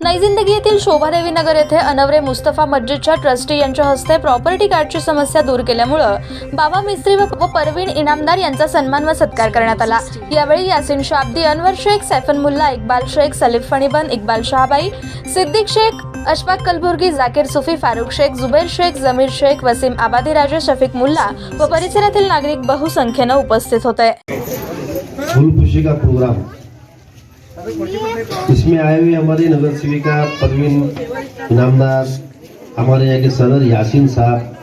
नई जिंदगी येथील शोभादेवी नगर येथे अनवरे मुस्तफा मस्जिदच्या ट्रस्टी यांच्या हस्ते प्रॉपर्टी कार्डची समस्या दूर केल्यामुळे बाबा मिस्त्री व परवीन इनामदार यांचा सन्मान व सत्कार करण्यात आला। यावेळी यासीन शाब्दी, अनवर शेख, सैफन मुल्ला, इकबाल शेख, सलीफ फणीबन, इकबाल शाहबाई, सिद्दीक शेख, अशफाक कलबुर्गी, जाकिर सूफी, फारूक शेख, जुबैर शेख, जमीर शेख, वसीम आबादी राजे, शफीक मुल्ला व परिसरातील नागरिक बहुसंख्येने उपस्थित होते। फूल खुशी का प्रोग्राम, इसमें आए हुए हमारी नगर सेविका परवीन इनामदार, हमारे यहाँ के सदर यासीन साहब,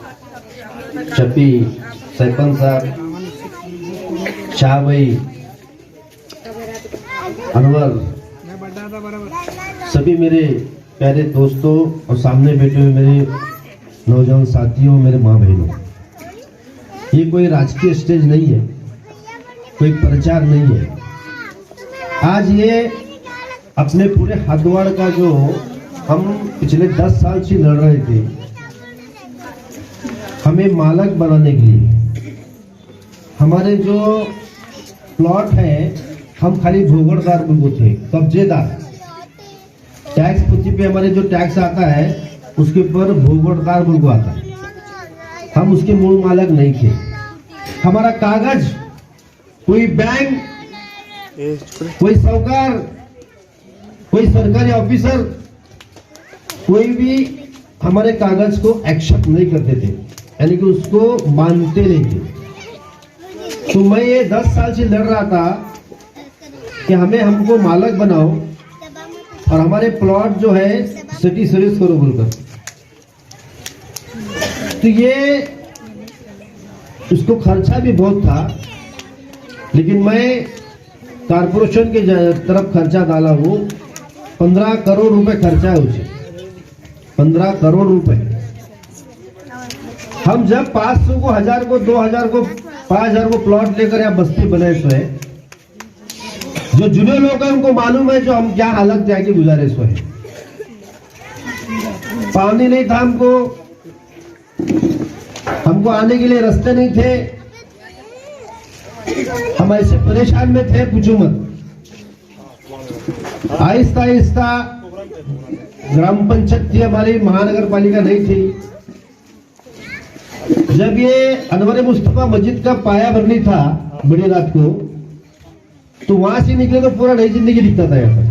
शफी, सैफन साहब, शाहबाई, अनवर, सभी मेरे प्यारे दोस्तों और सामने बैठे हुए मेरे नौजवान साथियों, मेरे माँ बहनों, ये कोई राजकीय स्टेज नहीं है, कोई प्रचार नहीं है। आज ये अपने पूरे हथवाड़ का जो हम पिछले 10 साल से लड़ रहे थे, हमें मालक बनाने के लिए, हमारे जो प्लॉट है हम खाली भोगड़दार को थे, कब्जेदार, टैक्स पुथी पे हमारे जो टैक्स आता है उसके ऊपर भोगड़दार को आता है, हम उसके मूल मालक नहीं थे। हमारा कागज कोई बैंक, कोई साहूकार, कोई सरकारी ऑफिसर, कोई भी हमारे कागज को एक्सेप्ट नहीं करते थे, यानी कि उसको मानते नहीं थे। तो मैं ये 10 साल से लड़ रहा था कि हमको मालक बनाओ और हमारे प्लॉट जो है सिटी सर्विस करो बोलकर। तो ये उसको खर्चा भी बहुत था, लेकिन मैं कारपोरेशन के तरफ खर्चा डाला हूँ। 15 करोड़ रुपए खर्चा है उसे, 15 करोड़ रुपए। हम जब 500 को, 1000 को, 2000 को, 5000 को प्लॉट लेकर यहाँ बस्ती बनाए सो है, जो जुने लोग हैं उनको मालूम है जो हम क्या हालत त्यागी गुजारे सो है। पानी नहीं था हमको आने के लिए रास्ते नहीं थे, हम ऐसे परेशान में थे पूछो मत। आहिस्ता आहिस्ता ग्राम पंचायत थी हमारी, महानगर पालिका नहीं थी। जब ये अनवर मुस्तफा मस्जिद का पाया भरनी था बड़ी रात को, तो वहां से निकले तो पूरा नई जिंदगी दिखता था यहाँ पर।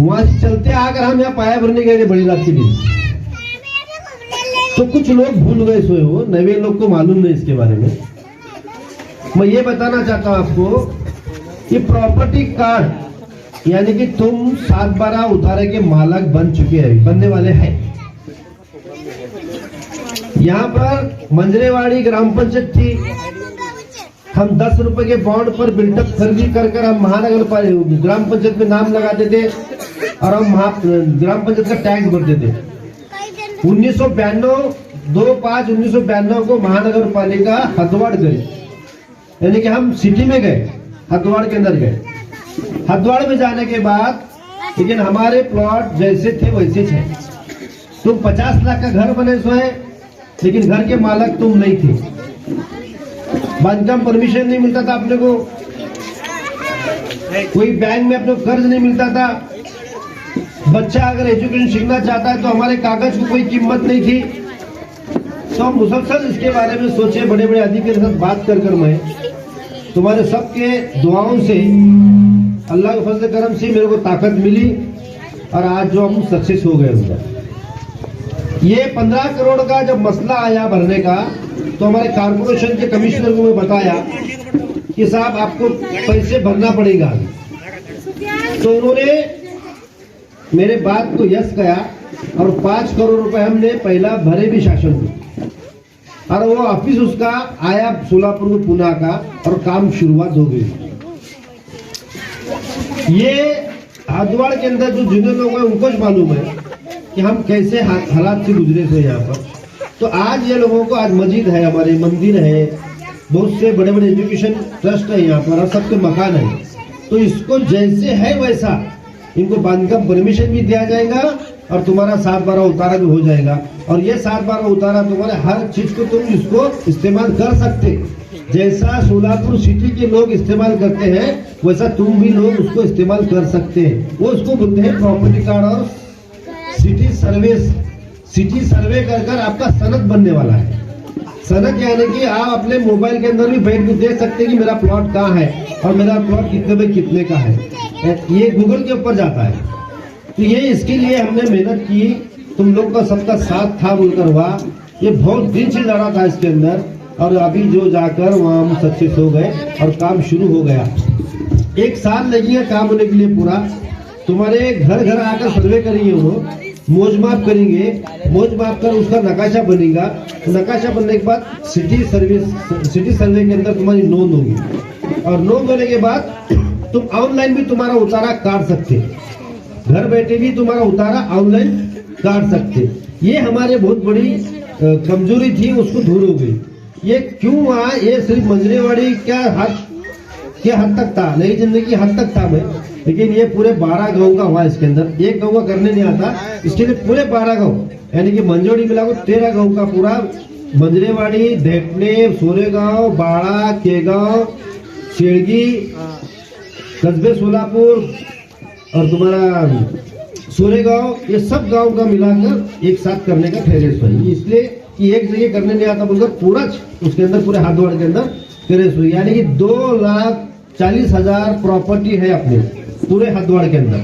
वहां से चलते आकर हम यहाँ पाया भरने गए थे बड़ी रात के दिन। तो कुछ लोग भूल गए सोए हो, नए लोग को मालूम नहीं इसके बारे में। मैं ये बताना चाहता हूं आपको कि प्रॉपर्टी कार्ड यानी कि तुम 7/12 उतारे के मालक बन चुके हैं, बनने वाले हैं। यहाँ पर मंजरेवाड़ी ग्राम पंचायत थी, हम 10 रुपए के बॉन्ड पर बिल्डअप खरीदी कर हम महानगर ग्राम पंचायत में नाम लगाते थे और हम ग्राम पंचायत का टैक्स भरते थे। 2/5/1992 को महानगर पालिका हथवाड़ गई, यानी कि हम सिटी में गए, हथवाड़ के अंदर गए। हथवाड़ में जाने के बाद लेकिन हमारे प्लॉट जैसे थे वैसे थे। तुम 50 लाख का घर बने सो है, लेकिन घर के मालक तुम नहीं थे। बांधकाम परमिशन नहीं मिलता था अपने को, कोई बैंक में अपने कर्ज नहीं मिलता था। बच्चा अगर एजुकेशन सीखना चाहता है तो हमारे कागज को कोई कीमत नहीं थी। तो हम मुसलसल इसके बारे में सोचे, बड़े बड़े अधिकारी के साथ बात कर मैं तुम्हारे सबके दुआओं से, अल्लाह के फजल करम से मेरे को ताकत मिली और आज जो हम सक्सेस हो गए उधर। ये 15 करोड़ का जब मसला आया भरने का, तो हमारे कारपोरेशन के कमिश्नर को मैं बताया कि साहब आपको पैसे भरना पड़ेगा। तो उन्होंने मेरे बात को यस कहा और 5 करोड़ रुपए हमने पहला भरे भी शासन को, और वो ऑफिस उसका आया सोलापुर को, पुणे का, और काम शुरुआत हो गई। ये हथवाड़ के अंदर जो जुने लोग हैं उनको मालूम है कि हम कैसे हालात से गुजरे थे यहाँ पर। तो आज ये लोगों को, आज मस्जिद है, हमारे मंदिर है, बहुत से बड़े बड़े एजुकेशन ट्रस्ट है यहाँ पर, और सबके मकान है। तो इसको जैसे है वैसा इनको बांधकाम परमिशन भी दिया जाएगा और तुम्हारा 7/12 उतारा भी हो जाएगा। और ये 7/12 उतारा तुम्हारे हर चीज को तुम इसको इस्तेमाल कर सकते। जैसा सोलापुर सिटी के लोग इस्तेमाल करते हैं वैसा तुम भी लोग उसको इस्तेमाल कर सकते हैं। वो उसको बोलते हैं प्रॉपर्टी कार्ड और सिटी सर्वे कर आपका सनद बनने वाला है। सनद यानी कि आप अपने मोबाइल के अंदर भी बैठ के देख सकते हैं कि मेरा प्लॉट कहाँ है और मेरा प्लॉट कितने बाई कितने का है। ये गूगल के ऊपर जाता है। तो ये इसके लिए हमने मेहनत की, तुम लोग का सबका साथ था बोलकर हुआ। ये बहुत दिन से जा रहा था इसके अंदर और अभी जो जाकर वहाँ हम सक्सेस हो गए और काम शुरू हो गया। 1 साल लगेगा काम होने के लिए पूरा। तुम्हारे घर घर आकर सर्वे करेंगे, वो मौज माप करेंगे, मौज माप कर उसका नकाशा बनेगा। नकाशा बनने के बाद सिटी सर्वे के अंदर तुम्हारी नोंद होगी और नोंद होने के बाद तुम ऑनलाइन भी तुम्हारा उतारा काट सकते, घर बैठे भी तुम्हारा उतारा ऑनलाइन काट सकते। ये हमारे बहुत बड़ी कमजोरी थी, उसको दूर हो गई। ये क्यों हुआ? ये सिर्फ मंजरेवाड़ी क्या हद तक था, नई जिंदगी हद तक था मैं, लेकिन ये पूरे 12 गांव का हुआ। इसके अंदर एक गांव का करने नहीं आता, इसके लिए पूरे 12 गांव यानी कि मंजोड़ी मिला को 13 गांव का पूरा मंजरेवाड़ी, धेटने, सोरेगांव, बाड़ा, केगांव, शेड़गी, कस्बे सोलापुर और तुम्हारा सोरेगांव, ये सब गांव का मिलाकर एक साथ करने का फेरेस हुई। इसलिए कि एक जगह करने नहीं आता बोलकर पूरा उसके अंदर पूरे हाथोड़ के अंदर फेरेस हुई। यानी कि 2,40,000 प्रॉपर्टी है अपने पूरे हथवाड़ के अंदर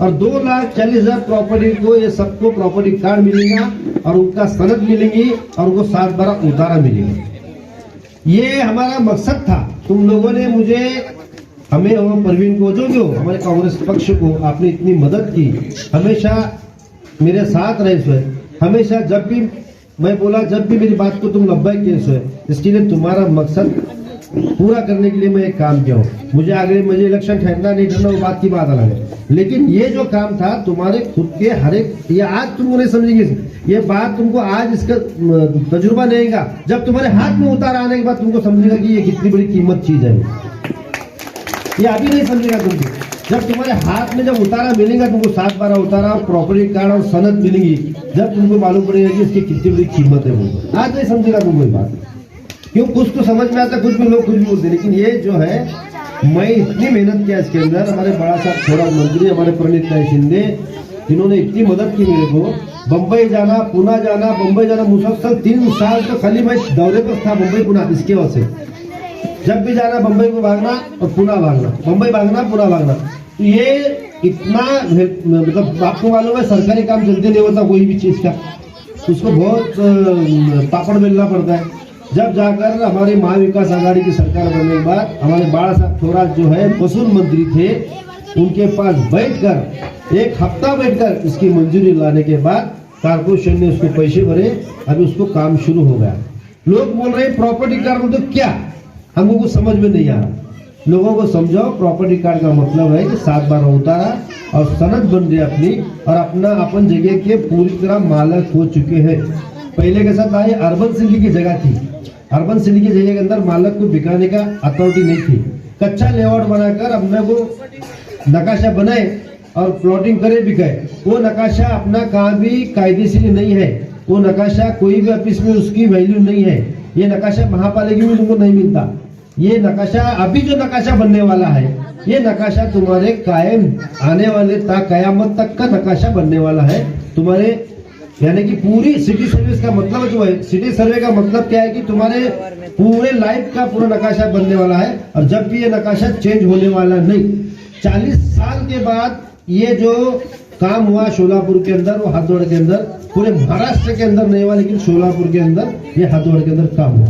और 2,40,000 प्रॉपर्टी को ये सबको प्रॉपर्टी कार्ड मिलेगा और उनका सनद मिलेंगी और उनको 7/12 उतारा मिलेगा। ये हमारा मकसद था। तुम लोगों ने मुझे, हमें और परवीन को, जो भी हो हमारे कांग्रेस पक्ष को आपने इतनी मदद की, हमेशा मेरे साथ रहे हुए, हमेशा जब भी मैं बोला, जब भी मेरी बात को तुम लब्बैक किए, इसके लिए तुम्हारा मकसद पूरा करने के लिए मैं एक काम किया हूँ। मुझे आगे इलेक्शन ठहरना नहीं ठहरना वो बात की बात अलग है, लेकिन ये जो काम था तुम्हारे खुद के हर एक, ये आज तुमको नहीं समझेंगे, ये बात तुमको आज इसका तजुर्बा नहीं आएगा, जब तुम्हारे हाथ में उतार आने के बाद तुमको समझेगा कि ये कितनी बड़ी कीमत चीज है। ये अभी नहीं समझेगा तुमको, जब तुम्हारे हाथ में जब उतारा मिलेगा, तुमको 7/12 उतारा, प्रॉपर्टी कार्ड और सनद मिलेगी, जब तुमको मालूम पड़ेगा कि इसकी कितनी बड़ी कीमत है। वो आज नहीं समझेगा तुमको ये बात, क्यों? कुछ तो समझ में आता, कुछ भी लोग कुछ भी बोलते, लेकिन ये जो है मैं इतनी मेहनत किया इसके अंदर। हमारे बड़ा साहब छोड़ा मंत्री हमारे प्रणीत राय शिंदे, इन्होंने इतनी मदद की मेरे को। बम्बई जाना, पुणे जाना, बम्बई जाना, मुसलसल 3 साल तो खाली मैं दौरे पर था, बम्बई पुणे। इसके वजह से जब भी जाना बम्बई को भागना और पुणे भागना, बम्बई भागना, पुणे भागना। तो ये इतना मतलब आपको मालूम है सरकारी काम जल्दी नहीं होता कोई भी चीज का, उसको बहुत पापड़ बेलना पड़ता है। जब जाकर हमारी महाविकास आघाड़ी की सरकार बनने के बाद हमारे बाड़ा साहब थोड़ा जो है वसूल मंत्री थे, उनके पास बैठकर 1 हफ्ता बैठकर इसकी मंजूरी लाने के बाद कारपोरेशन ने उसको पैसे भरे, अभी उसको काम शुरू हो गया। लोग बोल रहे प्रॉपर्टी कार्ड तो क्या, हमको कुछ समझ में नहीं आ रहा। लोगों को समझाओ, प्रॉपर्टी कार्ड का मतलब है कि 7/12 उतारा और सनद बन रही अपनी और अपना अपन जगह के पूरी तरह मालक हो चुके हैं। पहले के साथ आए अर्बन सिटी की जगह थी, अर्बन सिटी की जगह के अंदर मालक को बिकाने का अथॉरिटी नहीं थी। कच्चा लेआउट बनाकर अपने को नकाशा बनाए और प्लॉटिंग करे, बिकाए। वो नकाशा अपना कहाँ भी कायदेशीर नहीं है, वो नकाशा कोई भी ऑफिस में उसकी वैल्यू नहीं है। ये नकाशा महापालिका में तुमको नहीं मिलता। ये नकाशा, अभी जो नकाशा बनने वाला है, ये नकाशा तुम्हारे कायम आने वाले कयामत तक का नकाशा बनने वाला है तुम्हारे। यानी कि पूरी सिटी सर्विस का मतलब जो है, सिटी सर्वे का मतलब क्या है कि तुम्हारे पूरे लाइफ का पूरा नकाशा बनने वाला है। और जब भी ये नकाशा चेंज होने वाला नहीं, 40 साल के बाद ये जो काम हुआ सोलापुर के अंदर, वो हाथोड़ के अंदर, पूरे महाराष्ट्र के अंदर नहीं हुआ, लेकिन सोलापुर के अंदर ये हाथोड़ के अंदर काम हुआ।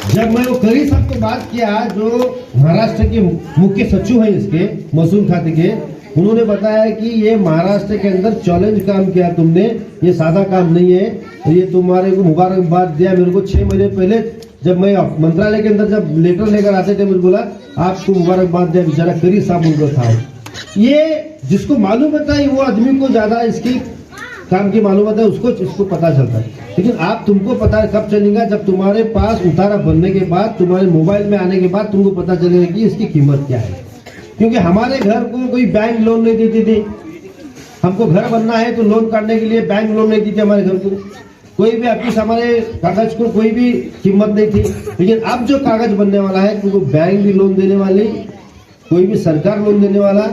जब मैं वो करी साहब को बात किया, जो महाराष्ट्र के मुख्य सचिव है इसके महसूल खाते के, उन्होंने बताया कि ये महाराष्ट्र के अंदर चैलेंज काम किया तुमने, ये सादा काम नहीं है। तो ये तुम्हारे को मुबारकबाद दिया मेरे को 6 महीने पहले, जब मैं मंत्रालय के अंदर जब लेटर लेकर आते थे, मुझे बोला आपको मुबारकबाद दिया, बेचारा करी साहब उनको था। ये जिसको मालूम होता है वो आदमी को ज्यादा इसकी काम की मालूम होता है, उसको इसको पता चलता है। लेकिन आप तुमको पता है कब चलेगा, जब तुम्हारे पास उतारा बनने के बाद, तुम्हारे मोबाइल में आने के बाद तुमको पता चलेगा कि इसकी कीमत क्या है। क्योंकि हमारे घर को कोई बैंक लोन नहीं देती थी, हमको घर बनना है तो लोन काटने के लिए बैंक लोन नहीं देती हमारे घर को। कोई भी ऑफिस हमारे कागज को कोई भी कीमत नहीं थी, लेकिन अब जो कागज बनने वाला है तुमको बैंक भी लोन देने वाली, कोई भी सरकार लोन देने वाला,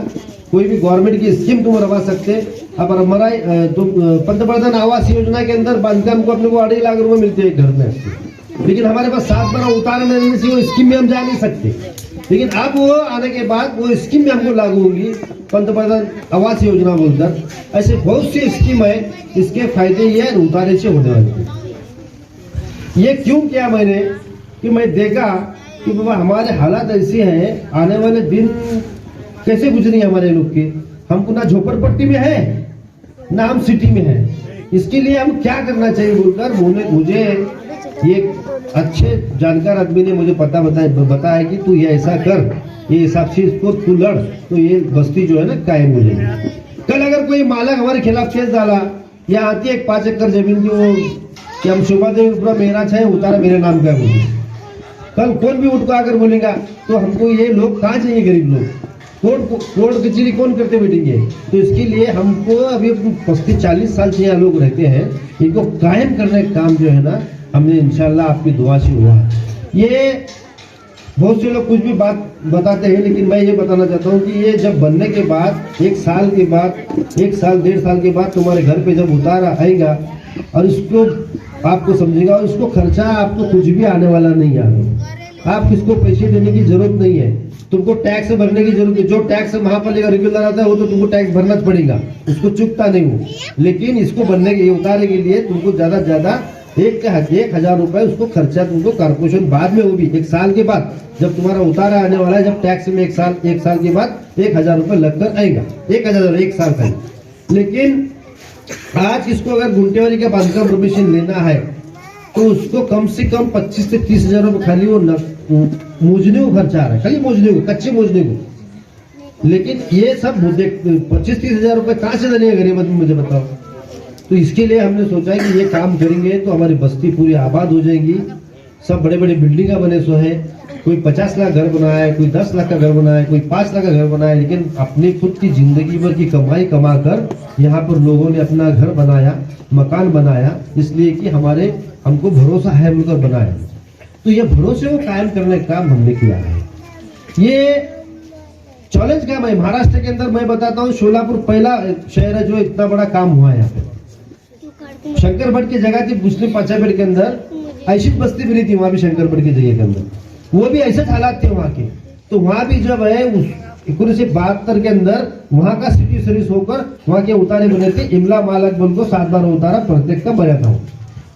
कोई भी गवर्नमेंट की स्कीम तुम रवा सकते। अब हमारा पंतप्रधान आवास योजना के अंदर बांधकाम को अपने को 2.5 लाख रुपए मिलते हैं घर में, लेकिन हमारे पास 7 बार उतारे मिलने से वो स्कीम में हम जा नहीं सकते। लेकिन अब वो आने के बाद वो स्कीम में हमको लागू होगी, पंतप्रधान आवास योजना बोलकर। ऐसे बहुत सी स्कीम है, इसके फायदे ये उतारे से होने वाले हैं। ये क्यों किया मैंने कि मैं देखा कि बाबा हमारे हालात ऐसे हैं, आने वाले दिन कैसे गुजरेंगे हमारे लोग के। हमको ना झोपड़पट्टी में है ना हम सिटी में है, इसके लिए हम क्या करना चाहिए बोलकर मुझे ये अच्छे जानकार आदमी ने मुझे बताया कि तू ये ऐसा कर, ये हिसाब से इसको तू लड़, तो ये बस्ती जो है ना कायम हो जाएगी। कल अगर कोई मालक हमारे खिलाफ केस डाला या आती है 5 एकड़ जमीन की वो कि हम शोभा देवी पूरा मेरा है उतारा मेरे नाम का बोले, कल कौन भी उठ को आकर बोलेगा तो हमको ये लोग कहाँ जाएंगे, गरीब लोग कोर्ट कचहरी कौन करते बैठेंगे। तो इसके लिए हमको अभी 35-40 साल से यहाँ लोग रहते हैं, इनको कायम करने का काम जो है ना हमने इंशाल्लाह आपकी दुआ से हुआ। ये बहुत से लोग कुछ भी बात बताते हैं, लेकिन मैं ये बताना चाहता हूँ कि ये जब बनने के बाद 1 साल के बाद 1 साल 1.5 साल के बाद तुम्हारे घर पे जब उतारा आएगा और इसको आपको समझेगा, और इसको खर्चा आपको कुछ भी आने वाला नहीं आने, आप किसको पैसे देने की जरूरत नहीं है, तुमको टैक्स भरने की जरूरत है। जो टैक्स महापालिका रेगुलर आता है वो तो तुमको टैक्स भरना पड़ेगा, उसको चुकता नहीं हो। लेकिन इसको बनने के उतारने के लिए तुमको ज्यादा से ज्यादा 1,000 रुपए उसको खर्चा तुमको कारपोरेशन बाद में होगी 1 साल के बाद जब तुम्हारा उतारा आने वाला है, जब टैक्स में 1 साल के बाद 1,000 रुपए लगकर आएगा, 1,000 1 साल का। लेकिन आज इसको अगर गुंटेवाली का बांधकाम परमिशन लेना है तो उसको कम से कम 25 से 30,000 रुपए खाली वो मूजने को खर्चा आ रहा है, खाली मूजने को, कच्चे मूजने को। लेकिन ये सब 25-30,000 रुपए कहाँ से देने गरीब आदमी, मुझे बताओ। तो इसके लिए हमने सोचा है कि ये काम करेंगे तो हमारी बस्ती पूरी आबाद हो जाएगी। सब बड़े बड़े बिल्डिंग बने सो है, कोई 50 लाख घर बनाया है, कोई 10 लाख का घर बनाया है, कोई 5 लाख का घर बनाया है, लेकिन अपनी खुद की जिंदगी भर की कमाई कमा कर यहाँ पर लोगों ने अपना घर बनाया, मकान बनाया, इसलिए कि हमको भरोसा है मिलकर बनाया। तो ये भरोसे को कायम करने का काम हमने किया है। ये चैलेंज काम है महाराष्ट्र के अंदर। मैं बताता हूँ, सोलापुर पहला शहर है जो इतना बड़ा काम हुआ है यहाँ पे। शंकर भट्ट की जगह थी मुस्लिम पाचापेट के अंदर, ऐसी बस्ती बनी थी वहां भी शंकर भट्ट की जगह के अंदर, वो भी ऐसे हालात थे वहां के। तो वहां भी जब है 1972 के अंदर वहां का सिटी सर्विस होकर वहां के उतारे बने थे, इमला मालक बोल को 7 बार उतारा प्रत्येक का बना था।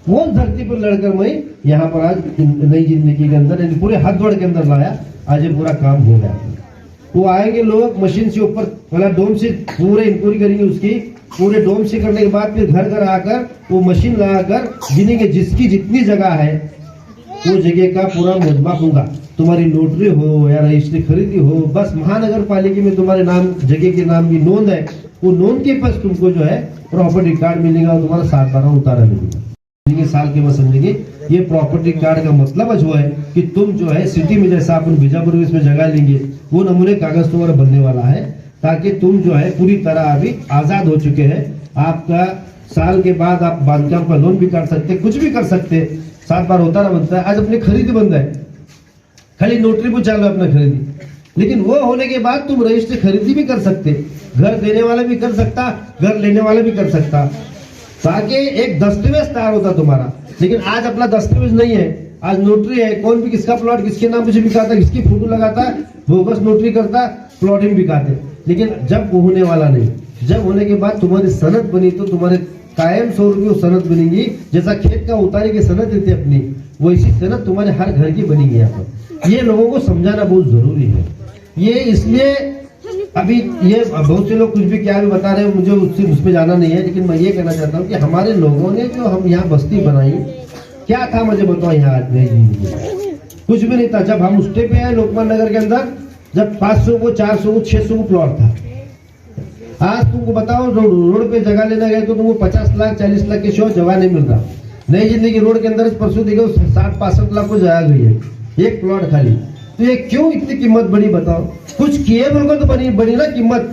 वो धरती पर लड़कर मैं यहाँ पर आज नई जिंदगी के अंदर पूरे हाथ जोड़ के अंदर लाया, आज ये पूरा काम हो गया। वो आएंगे लोग मशीन से ऊपर वाला डोम से पूरे इंक्वायरी करेंगे, उसकी पूरे डोम से करने के बाद फिर घर घर आकर वो मशीन लगाकर गिनेंगे, जिसकी जितनी जगह है वो जगह का पूरा मुजमा होगा। तुम्हारी नोटरी हो या रजिस्ट्री खरीदी हो, बस महानगर पालिका में तुम्हारे नाम जगह के नाम की नोंद है, वो नोंद के पास तुमको जो है प्रॉपर्टी कार्ड मिलेगा और तुम्हारा 7 बार उतारा मिलेगा। साल के बाद समझेंगे ये प्रॉपर्टी कार्ड का मतलब जो है कि तुम जो है सिटी में जैसा अपन बीजापुर में इसमें जगह लेंगे वो नमूने कागज तुम्हारा बनने वाला है, ताकि तुम जो है पूरी तरह अभी आजाद हो चुके हैं। आपका साल के बाद आप बांधकाम का लोन भी कर सकते, कुछ भी कर सकते, 7 बार उतारा बनता है। आज अपनी खरीदी बंद है, खाली नोटरी पर चालू है अपना खरीदी, लेकिन वो होने के बाद तुम रजिस्ट्री खरीदी भी कर सकते, घर देने वाला भी कर सकता, घर लेने वाला भी कर सकता, ताकि एक दस्तावेज तैयार होता तुम्हारा। लेकिन आज अपना दस्तावेज नहीं है, आज नोटरी है, कौन भी किसका प्लॉट किसके नाम पे बिकाता, किसकी फोटो लगाता है, बोगस नोटरी करता, प्लॉटिंग बिकाते। लेकिन जब वो होने वाला नहीं, जब होने के बाद तुम्हारी सनद बनी तो तुम्हारे कायम स्वरूप की वो सनद बनेगी, जैसा खेत का उतारे की सनद देते अपनी, वैसी सनद तुम्हारे हर घर की बनेगी। यहाँ पर ये लोगों को समझाना बहुत जरूरी है। ये इसलिए अभी ये बहुत से लोग कुछ भी क्या भी बता रहे हैं, मुझे उसमें जाना नहीं है, लेकिन मैं ये कहना चाहता हूँ कि हमारे लोगों ने जो हम यहाँ बस्ती बनाई, क्या था मुझे बताओ। यहाँ आज कुछ भी नहीं था। जब हम उस पे आए लोकमान नगर के अंदर, जब 500 को 400 को 600 को प्लॉट था। आज तुमको बताओ रोड पे जगह लेना गए तो तुमको 50 लाख 40 लाख के शो जगह नहीं मिल रहा। नई जिंदगी रोड के अंदर परसों देखो 60-65 लाख को जगह गई है एक प्लॉट खाली। तो ये क्यों इतनी कीमत बढ़ी बताओ। कुछ किए बोलकर तो बड़ी ना कीमत,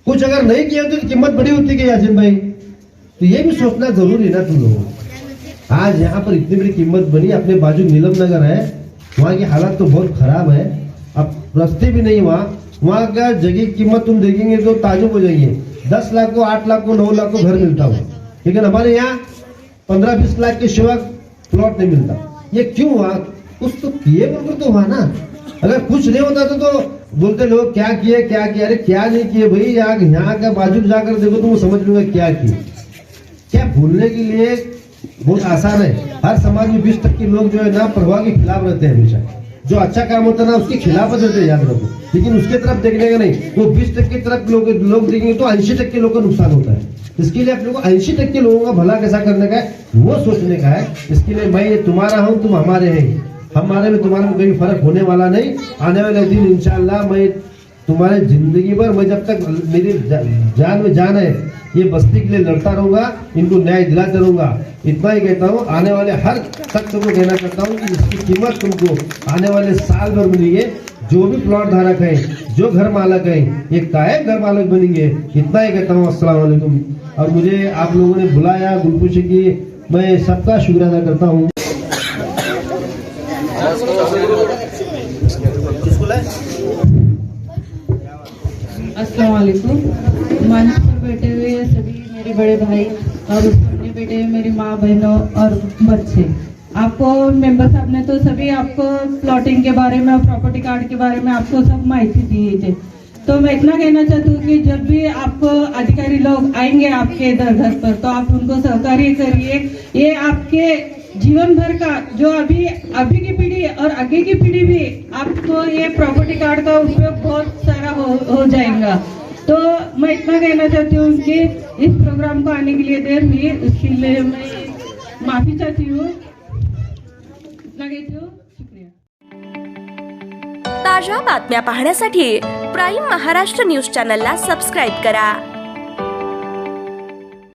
कुछ अगर नहीं किए तो कीमत बड़ी होती है यासिन भाई। तो ये भी सोचना जरूरी ना तुम लोगों। आज यहाँ पर इतनी बड़ी कीमत बनी। अपने बाजू नीलम नगर है, वहाँ की हालत तो बहुत खराब है, अब रास्ते भी नहीं वहाँ का जगह की कीमत तुम देखेंगे तो ताजुब हो जाएंगे। 10 लाख को, 8 लाख को, 9 लाख को घर मिलता हुआ, लेकिन हमारे यहाँ 15-20 लाख के शिवा प्लॉट नहीं मिलता। ये क्यों हुआ? कुछ तो किए बोलकर तो हुआ ना। अगर कुछ नहीं होता तो बोलते लोग क्या किए क्या किया। अरे क्या नहीं किए भाई, यहाँ का बाजू जाकर देखो तो वो समझ लूंगा क्या किए। क्या भूलने के लिए बहुत आसान है। हर समाज में 20% लोग जो है ना प्रभाव के खिलाफ रहते हैं। हमेशा जो अच्छा काम होता है ना उसके खिलाफ रहते हैं, याद रखो। लेकिन उसके तरफ देखने का नहीं, वो 20% तरफ लोग देखेंगे तो 80% लोगों का नुकसान होता है। इसके लिए आप लोगों को 80% लोगों का भला कैसा करने का है वो सोचने का है। इसके लिए मैं ये तुम्हारा हूँ, तुम हमारे हैं, हमारे में तुम्हारे में कोई फर्क होने वाला नहीं। आने वाले दिन इंशाल्लाह मैं तुम्हारे जिंदगी भर, मैं जब तक मेरी जान में जान है, ये बस्ती के लिए लड़ता रहूंगा, इनको न्याय दिलाता रहूंगा। इतना ही कहता हूँ। आने वाले हर शख्स को कहना चाहता हूँ कि इसकी कीमत तुमको आने वाले साल भर मिलेगी। जो भी प्लॉट धारक है, जो घर मालक है, ये कायम घर मालक बनेंगे। इतना ही कहता हूँ। अस्सलाम वालेकुम। और मुझे आप लोगों ने बुलाया गुलपूशी की, मैं सबका शुक्रिया अदा करता हूँ। अस्सलाम वालेकुम। मंच पर बैठे हुए सभी मेरे बड़े भाई और उस सामने बैठे हुए मेरी माँ, बहनों और बच्चे, आपको मेंबर साहब ने तो सभी आपको प्लॉटिंग के बारे में और प्रॉपर्टी कार्ड के बारे में आपको सब माहिती दी थे। तो मैं इतना कहना चाहती हूँ कि जब भी आपको अधिकारी लोग आएंगे आपके इधर घर पर, तो आप उनको सहकार्य करिए। ये आपके जीवन भर का जो अभी की पीढ़ी और आगे की पीढ़ी भी आपको ये प्रॉपर्टी कार्ड का उपयोग बहुत सारा हो जाएगा। तो मैं इतना कहना चाहती हूँ कि इस प्रोग्राम को आने के लिए देर हुई, उसके लिए मैं माफी चाहती हूँ। इतना कहती हूँ, शुक्रिया। ताज्या बातम्या पाहण्यासाठी प्राईम महाराष्ट्र न्यूज चॅनलला सबस्क्राईब करा।